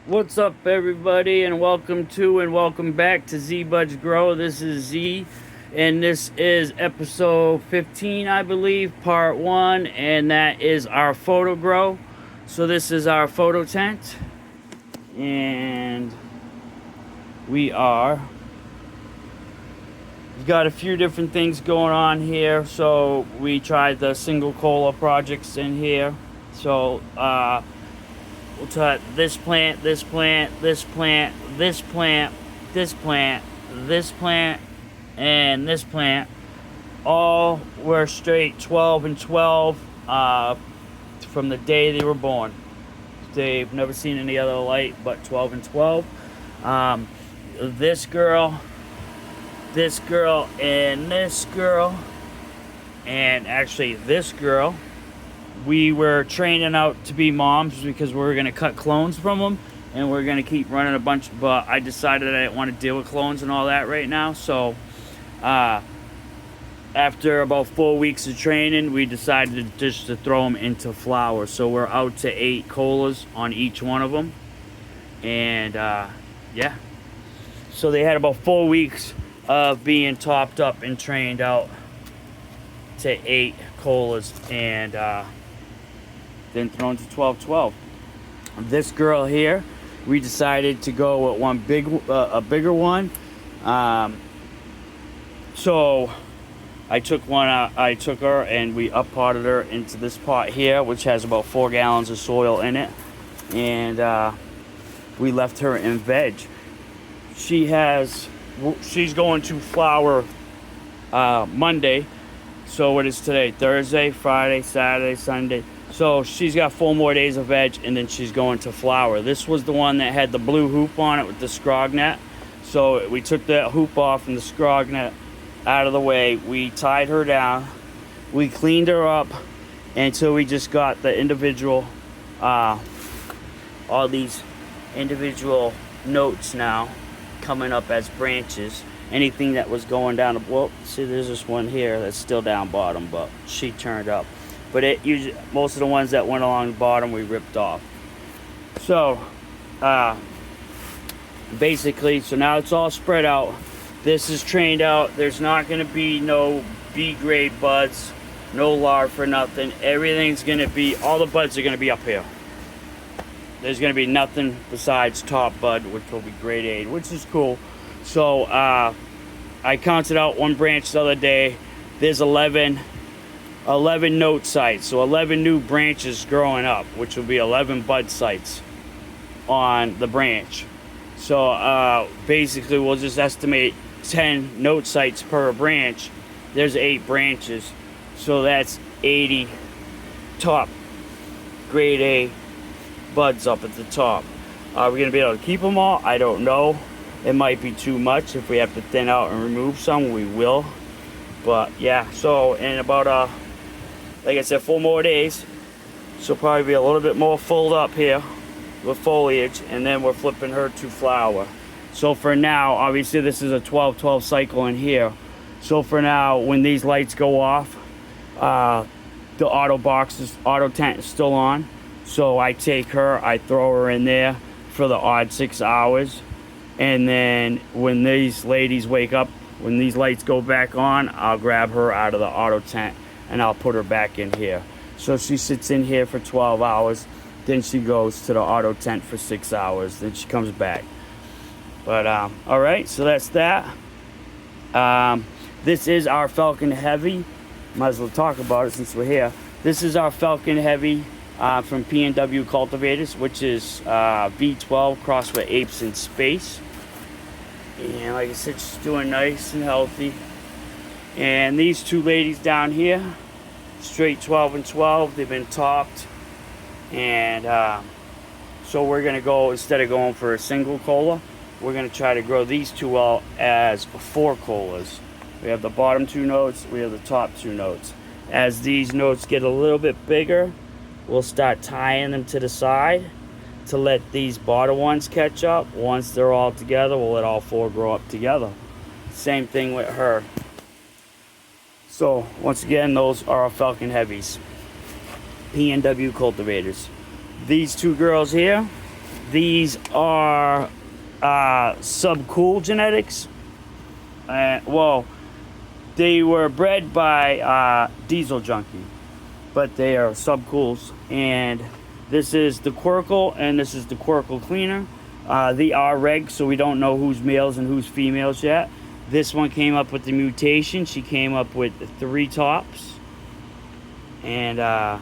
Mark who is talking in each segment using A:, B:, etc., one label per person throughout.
A: What's up, everybody, and welcome back to Z Buds Grow. This is Z, and this is episode 15, I believe, part 1, and that is our photo grow. So this is our photo tent, and we've got a few different things going on here. So we tried the single cola projects in here. So we'll try this plant, this plant, this plant, this plant, this plant, this plant, and this plant. All were straight 12 and 12 from the day they were born. They've never seen any other light but 12 and 12. This girl, and this girl, and actually this girl, we were training out to be moms because we were going to cut clones from them, and we're going to keep running a bunch, but I decided I didn't want to deal with clones and all that right now. So after about 4 weeks of training, we decided just to throw them into flower. So we're out to 8 colas on each one of them, and yeah, so they had about 4 weeks of being topped up and trained out to 8 colas, and then thrown to 12-12. This girl here, we decided to go with a bigger one. So I took her and we up-potted her into this pot here, which has about 4 gallons of soil in it, and we left her in veg. She's going to flower Monday. So what is today? Thursday, Friday, Saturday, Sunday. So she's got 4 more days of veg, and then she's going to flower. This was the one that had the blue hoop on it with the scrog net. So we took that hoop off and the scrog net out of the way. We tied her down. We cleaned her up until we just got the individual, all these individual notes now coming up as branches. Anything that was going down, well, see, there's this one here that's still down bottom, but she turned up. But it usually, most of the ones that went along the bottom, we ripped off. So basically, so now it's all spread out. This is trained out. There's not going to be no B grade buds, no larva for nothing. Everything's going to be, all the buds are going to be up here. There's going to be nothing besides top bud, which will be grade A, which is cool. So I counted out one branch the other day. There's 11 note sites, so 11 new branches growing up, which will be 11 bud sites on the branch. So basically we'll just estimate 10 note sites per branch. There's 8 branches, so that's 80 top grade A buds up at the top. Are we going to be able to keep them all? I don't know. It might be too much. If we have to thin out and remove some, we will. But yeah, so in about like I said, 4 more days, she'll probably be a little bit more filled up here with foliage, and then we're flipping her to flower. So for now, obviously this is a 12-12 cycle in here. So for now, when these lights go off, the auto tent is still on. So I take her, I throw her in there for the odd 6 hours. And then when these ladies wake up, when these lights go back on, I'll grab her out of the auto tent and I'll put her back in here. So she sits in here for 12 hours. Then she goes to the auto tent for 6 hours. Then she comes back. But, all right, so that's that. This is our Falcon Heavy. Might as well talk about it since we're here. This is our Falcon Heavy from P&W Cultivators, which is V12 crossed with Apes in Space. And like I said, she's doing nice and healthy. And these 2 ladies down here, straight 12 and 12, they've been topped. And so we're going to go, instead of going for a single cola, we're going to try to grow these 2 out as 4 colas. We have the bottom 2 notes, we have the top 2 notes. As these notes get a little bit bigger, we'll start tying them to the side to let these bottom ones catch up. Once they're all together, we'll let all 4 grow up together. Same thing with her. So once again, those are our Falcon Heavies. P&W Cultivators. These 2 girls here, These are subcool genetics. Well, they were bred by Diesel Junkie, but they are subcools. And this is the Quirkle, and this is the Quirkle Cleaner. They are reg, so we don't know who's males and who's females yet. This one came up with the mutation. She came up with 3 tops. And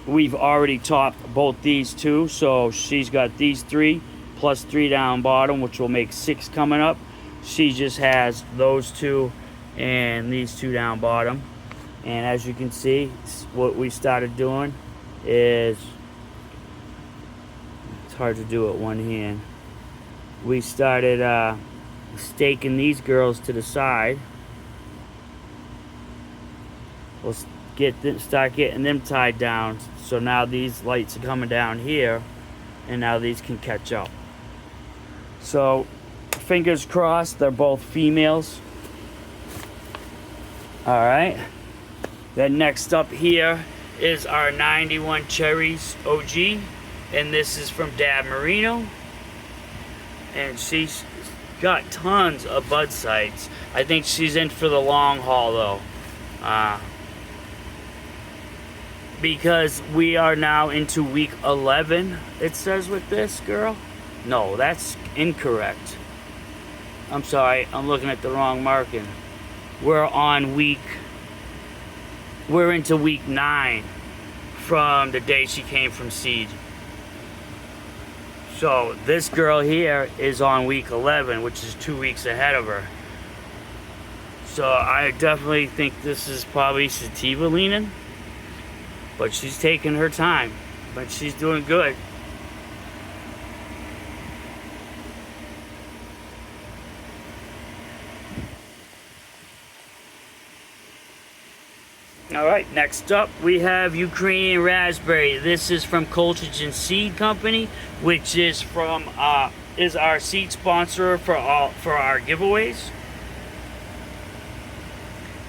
A: we've already topped both these 2. So she's got these 3 plus 3 down bottom, which will make 6 coming up. She just has those 2 and these 2 down bottom. And as you can see, what we started doing is, it's hard to do it one hand. We started staking these girls to the side. We'll start getting them tied down. So now these lights are coming down here, and now these can catch up. So fingers crossed, they're both females. All right. Then next up here is our 91 Cherries OG, and this is from Dad Marino. And she's got tons of bud sites. I think she's in for the long haul though. Because we are now into week 11, it says with this girl. No, that's incorrect. I'm sorry, I'm looking at the wrong marking. We're into week 9 from the day she came from seed. So this girl here is on week 11, which is 2 weeks ahead of her. So I definitely think this is probably sativa leaning, but she's taking her time, but she's doing good. All right, next up we have Ukrainian Raspberry. This is from Colchigen Seed Company, which is from is our seed sponsor for our giveaways.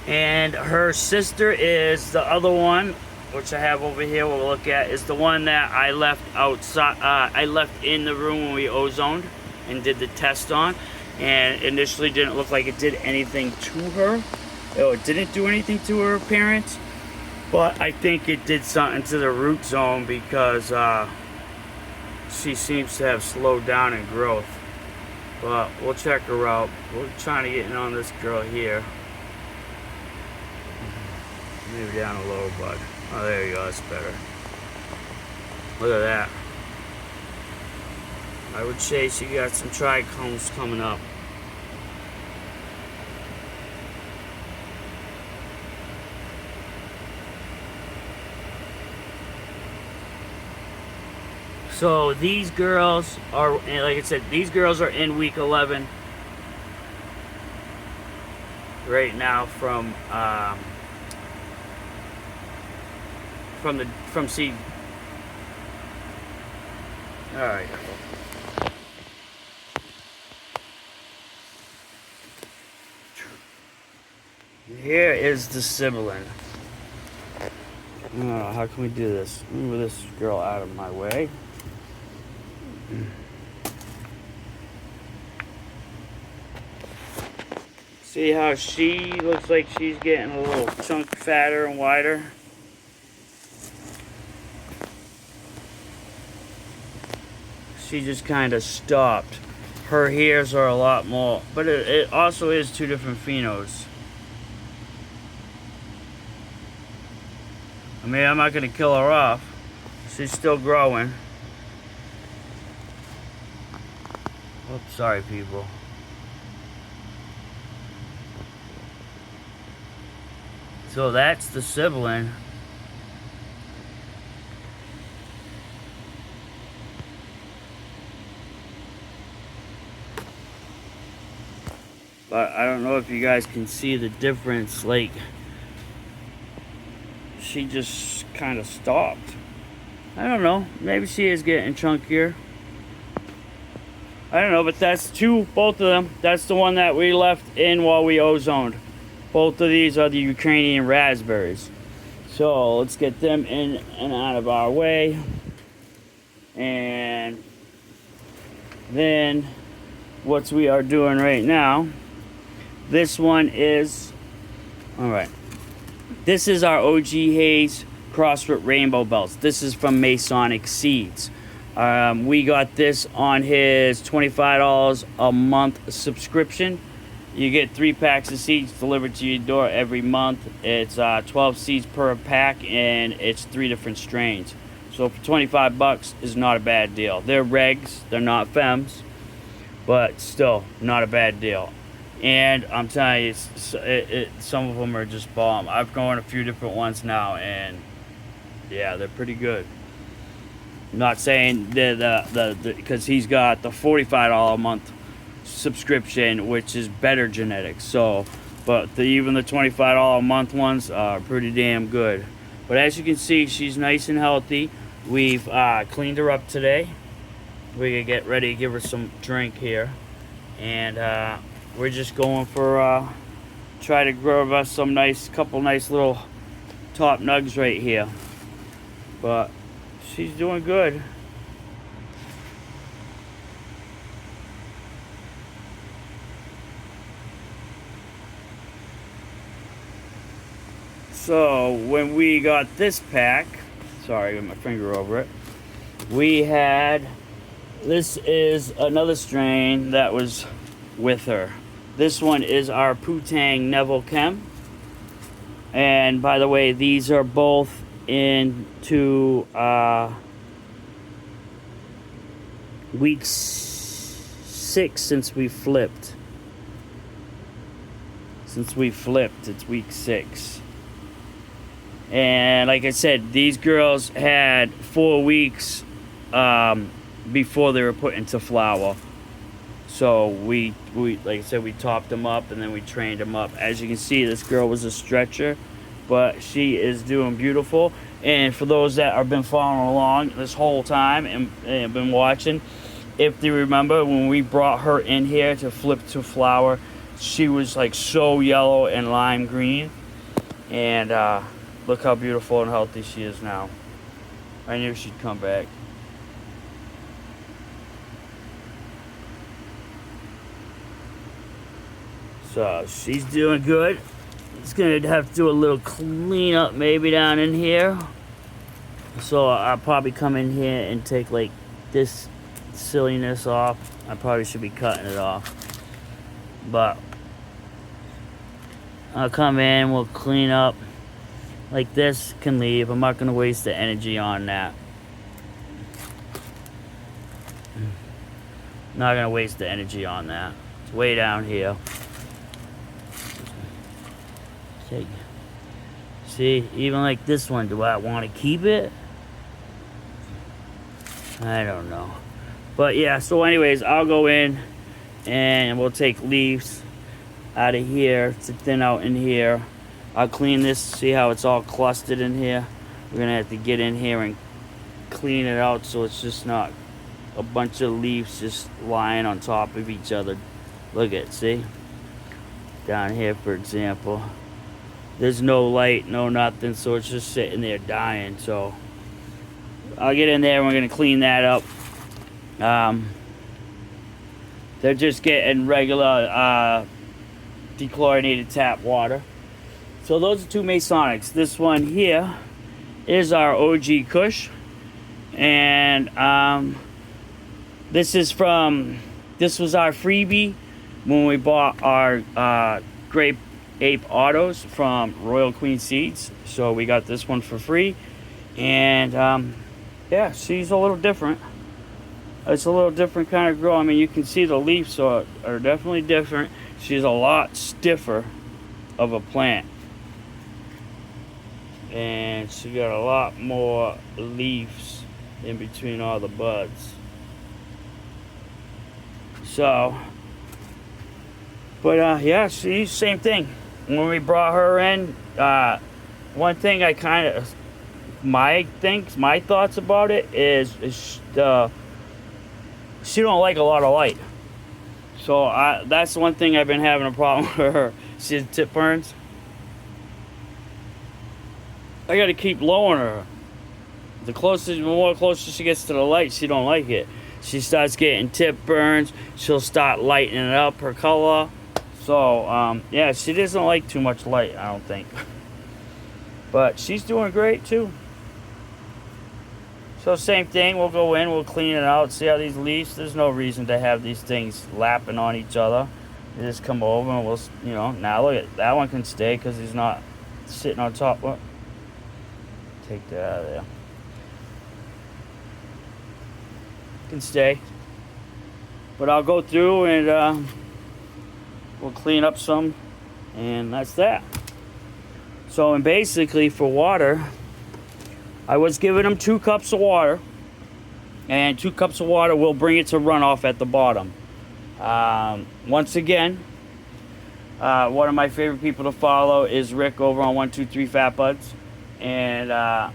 A: And her sister is the other one, which I have over here. We'll look at is the one that I left outside. I left in the room when we ozoned and did the test on, and initially didn't look like it did anything to her. It didn't do anything to her appearance, but I think it did something to the root zone because she seems to have slowed down in growth. But we'll check her out. We're trying to get in on this girl here. Maybe down a little, bud. Oh, there you go. That's better. Look at that. I would say she got some trichomes coming up. So these girls are, like I said, these girls are in week 11 right now from seed. All right. Here is the sibling. How can we do this? Move this girl out of my way. See how she looks like she's getting a little chunk fatter and wider? She just kind of stopped. Her hairs are a lot more, but it also is 2 different phenos. I mean, I'm not going to kill her off. She's still growing. Oops, sorry, people. So that's the sibling. But I don't know if you guys can see the difference. Like, she just kind of stopped. I don't know. Maybe she is getting chunkier. I don't know, but that's both of them. That's the one that we left in while we ozoned. Both of these are the Ukrainian Raspberries. So let's get them in and out of our way. And Then what we are doing right now, this one is, all right, this is our OG Haze CrossFit Rainbow Belts. This is from Masonic Seeds. We got this on his $25 a month subscription. You get 3 packs of seeds delivered to your door every month. It's 12 seeds per pack, and it's 3 different strains. So for 25 bucks is not a bad deal. They're regs, they're not fems, but still not a bad deal. And I'm telling you, some of them are just bomb. I've grown a few different ones now, and yeah, they're pretty good. I'm not saying because he's got the $45 a month subscription, which is better genetics. So, but even the $25 a month ones are pretty damn good. But as you can see, she's nice and healthy. We've cleaned her up today. We're gonna get ready to give her some drink here, and we're just going for try to grow us some couple nice little top nugs right here. But she's doing good. So when we got this pack, sorry, I got my finger over it. This is another strain that was with her. This one is our Putang Neville Chem. And by the way, these are both into week 6 since we flipped. It's week 6. And like I said, these girls had 4 weeks before they were put into flower. So we like I said, we topped them up and then we trained them up. As you can see, this girl was a stretcher, but she is doing beautiful. And for those that have been following along this whole time and been watching, if you remember when we brought her in here to flip to flower, she was like so yellow and lime green. And look how beautiful and healthy she is now. I knew she'd come back. So she's doing good. It's gonna have to do a little cleanup maybe down in here. So I'll probably come in here and take like this silliness off. I probably should be cutting it off. But I'll come in, we'll clean up. Like this can leave. I'm not gonna waste the energy on that. Not gonna waste the energy on that. It's way down here. Okay. See, even like this one, do I want to keep it? I don't know. But yeah, so anyways, I'll go in and we'll take leaves out of here to thin out in here. I'll clean this, see how it's all clustered in here. We're gonna have to get in here and clean it out so it's just not a bunch of leaves just lying on top of each other. Look at it, see? Down here, for example. There's no light, no nothing, so it's just sitting there dying. So I'll get in there and we're gonna clean that up. They're just getting regular dechlorinated tap water. So those are 2 Masonics. This one here is our OG Kush. And this was our freebie when we bought our Grape Ape Autos from Royal Queen Seeds. So we got this one for free. And yeah, she's a little different. It's a little different kind of grow. I mean, you can see the leaves are definitely different. She's a lot stiffer of a plant. And she got a lot more leaves in between all the buds. So, but yeah, she's same thing. When we brought her in, one thing I kind of, my thoughts about it is she don't like a lot of light. So that's one thing I've been having a problem with her. See the tip burns? I gotta keep lowering her. The more closer she gets to the light, she don't like it. she starts getting tip burns, she'll start lightening up her color. So, yeah, she doesn't like too much light, I don't think. But she's doing great, too. So, same thing. We'll go in, we'll clean it out, see how these leaves. There's no reason to have these things lapping on each other. You just come over and we'll, you know, now look at that one can stay because he's not sitting on top. What? Take that out of there. Can stay. But I'll go through and we'll clean up some, and that's that. So, and basically for water, I was giving them 2 cups of water, and 2 cups of water will bring it to runoff at the bottom. Once again, one of my favorite people to follow is Rick over on 123 Fat Buds, and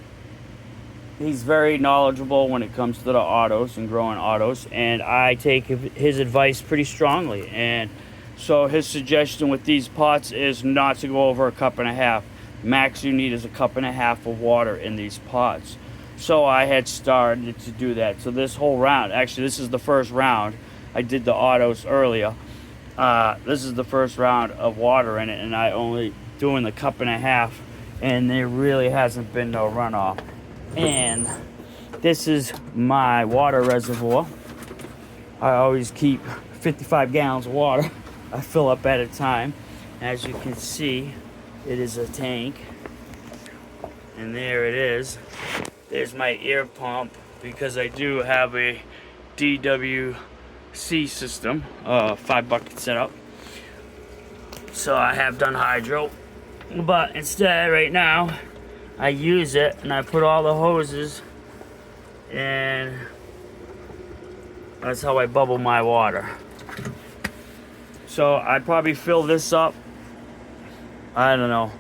A: he's very knowledgeable when it comes to the autos and growing autos, and I take his advice pretty strongly. And so his suggestion with these pots is not to go over 1.5 cups. Max you need is 1.5 cups of water in these pots. So I had started to do that. So this whole round, actually this is the first round. I did the autos earlier. This is the first round of water in it, and I only doing the 1.5 cups, and there really hasn't been no runoff. And this is my water reservoir. I always keep 55 gallons of water. I fill up at a time. As you can see, it is a tank, and there it is. There's my air pump, because I do have a DWC system, 5-bucket setup. So I have done hydro, but instead right now I use it and I put all the hoses, and that's how I bubble my water. So I probably fill this up, I don't know,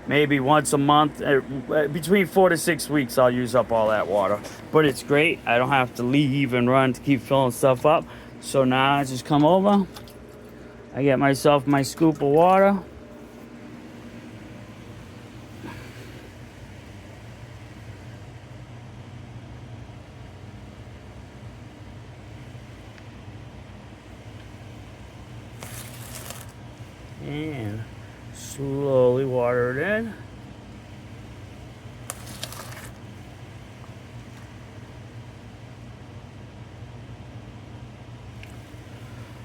A: maybe once a month. Between 4 to 6 weeks I'll use up all that water. But it's great. I don't have to leave and run to keep filling stuff up. So now I just come over, I get myself my scoop of water. And slowly water it in.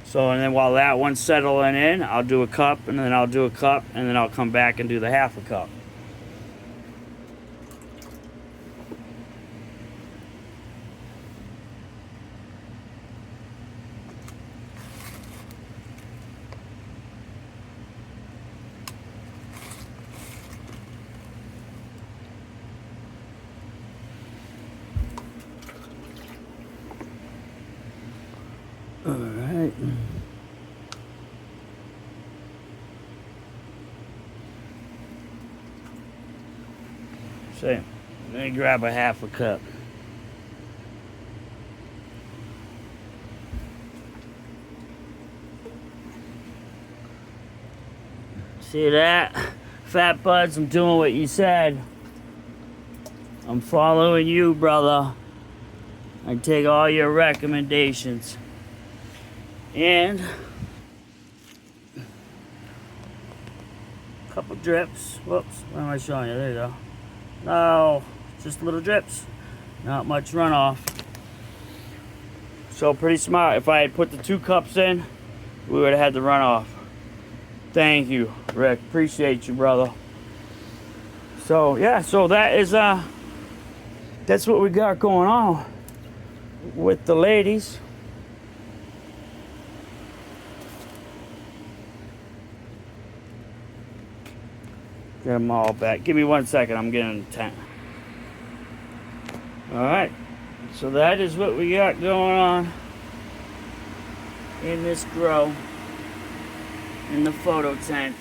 A: So, and then while that one's settling in, I'll do a cup, and then I'll do a cup, and then I'll come back and do the 1/2 cup. All right. So, let me grab a 1/2 cup. See that? Fat Buds, I'm doing what you said. I'm following you, brother. I take all your recommendations. And a couple drips. Whoops, what am I showing you? There you go. No, just little drips. Not much runoff. So pretty smart. If I had put the 2 cups in, we would have had the runoff. Thank you, Rick. Appreciate you, brother. So yeah, so that is that's what we got going on with the ladies. Get them all back. Give me 1 second. I'm getting the tent. Alright. So that is what we got going on in this grow. In the photo tent.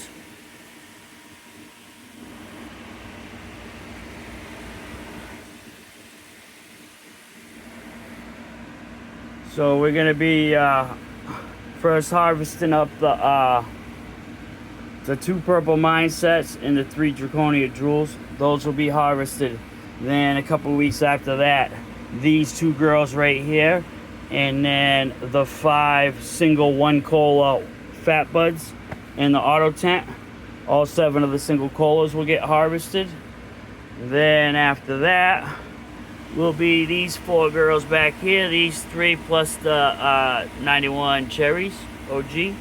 A: So we're going to be first harvesting up the 2 purple mindsets and the 3 Draconia jewels. Those will be harvested. Then a couple weeks after that, these 2 girls right here, and then the 5 single 1 cola fat buds in the auto tent. All 7 of the single colas will get harvested. Then after that will be these 4 girls back here, these 3 plus the 91 Cherries OG.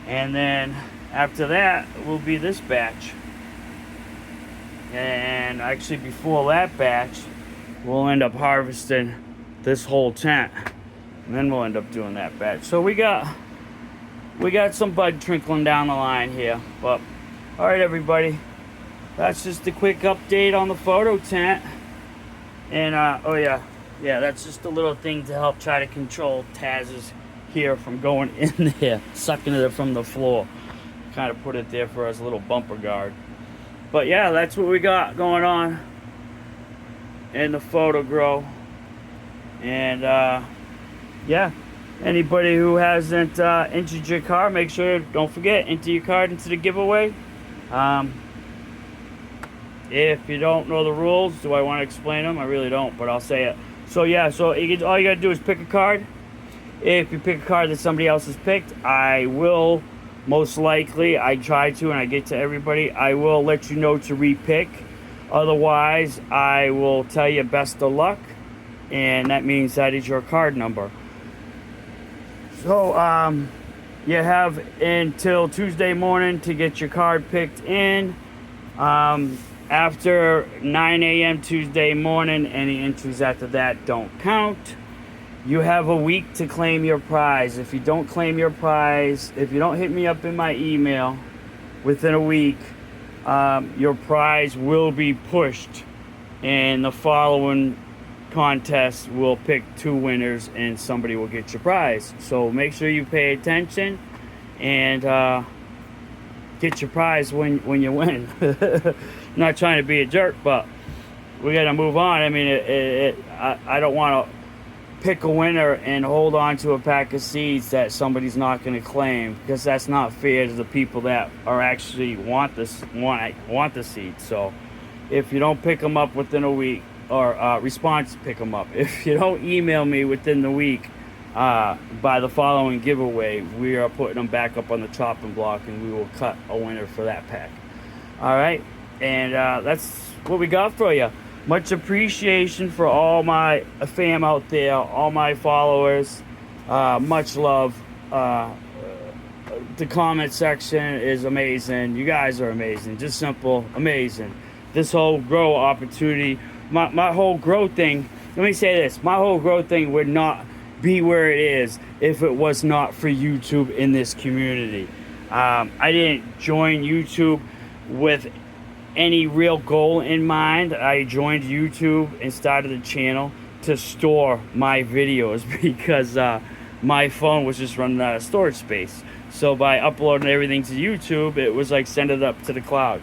A: And then after that will be this batch. And actually before that batch, we'll end up harvesting this whole tent. And then we'll end up doing that batch. So we got some bud trickling down the line here. But all right, everybody, that's just a quick update on the photo tent. And oh yeah, that's just a little thing to help try to control Taz's hair from going in there, sucking it from the floor. Kind of put it there for us, a little bumper guard. But yeah, that's what we got going on in the photo grow. And yeah, anybody who hasn't entered your card, make sure, don't forget, enter your card into the giveaway. If you don't know the rules, do I want to explain them? I really don't, but I'll say it. So yeah, all you gotta do is pick a card. If you pick a card that somebody else has picked, I will most likely, I try to and I get to everybody, I will let you know to repick. Otherwise, I will tell you best of luck, and that means that is your card number. So you have until Tuesday morning to get your card picked in. After 9 a.m. Tuesday morning, any entries after that don't count. You have a week to claim your prize. If you don't claim your prize, if you don't hit me up in my email within a week, your prize will be pushed, and the following contest will pick 2 winners and somebody will get your prize. So make sure you pay attention and get your prize when you win. Not trying to be a jerk, but we got to move on. I mean, I don't want to pick a winner and hold on to a pack of seeds that somebody's not going to claim, because that's not fair to the people that are actually want the seeds. So if you don't pick them up within a week, or respond to pick them up, if you don't email me within the week by the following giveaway, we are putting them back up on the chopping block, and we will cut a winner for that pack. All right, and that's what we got for you. Much appreciation for all my fam out there, all my followers. Much love. The comment section is amazing. You guys are amazing. Just simple, amazing. This whole grow opportunity, my whole grow thing, let me say this, my whole grow thing would not be where it is if it was not for YouTube in this community. I didn't join YouTube with any real goal in mind. I joined YouTube and started a channel to store my videos because my phone was just running out of storage space. So by uploading everything to YouTube, it was like send it up to the cloud.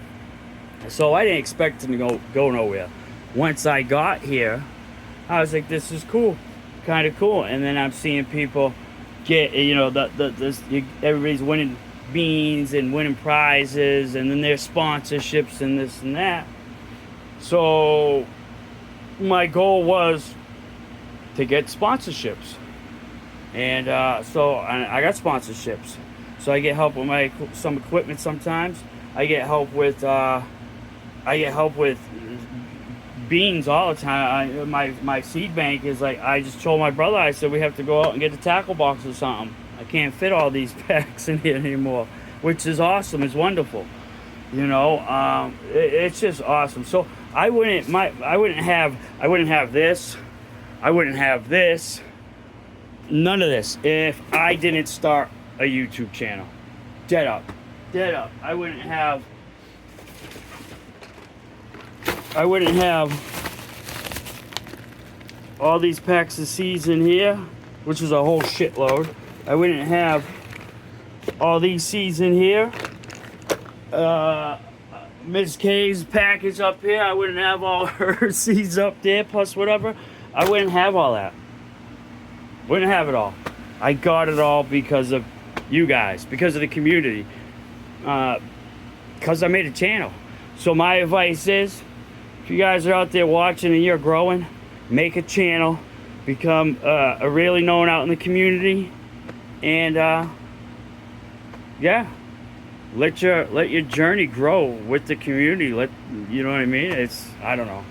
A: So I didn't expect it to go nowhere. Once I got here, I was like, this is cool, kind of cool. And then I'm seeing people get, you know, everybody's winning beans and winning prizes, and then there's sponsorships and this and that. So my goal was to get sponsorships, and so I got sponsorships. So I get help with some equipment sometimes. I get help with beans all the time. My seed bank is like, I just told my brother, I said we have to go out and get a tackle box or something. I can't fit all these packs in here anymore, which is awesome. It's wonderful, you know. It's just awesome. So I wouldn't have this, I wouldn't have this, none of this if I didn't start a YouTube channel. Dead up. I wouldn't have all these packs of seeds in here, which is a whole shitload. I wouldn't have all these seeds in here. Ms. K's package up here, I wouldn't have all her seeds up there, plus whatever. I wouldn't have all that. Wouldn't have it all. I got it all because of you guys, because of the community, because I made a channel. So my advice is, if you guys are out there watching and you're growing, make a channel, become a really known out in the community, and yeah, let your journey grow with the community. You know what I mean? I don't know.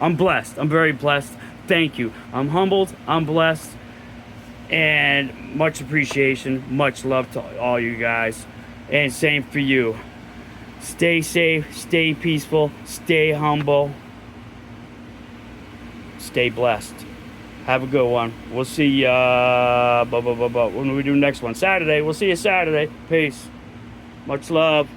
A: I'm blessed. I'm very blessed. Thank you. I'm humbled. I'm blessed. And much appreciation. Much love to all you guys. And same for you. Stay safe. Stay peaceful. Stay humble. Stay blessed. Have a good one. We'll see ya. When we do next one? Saturday. We'll see you Saturday. Peace. Much love.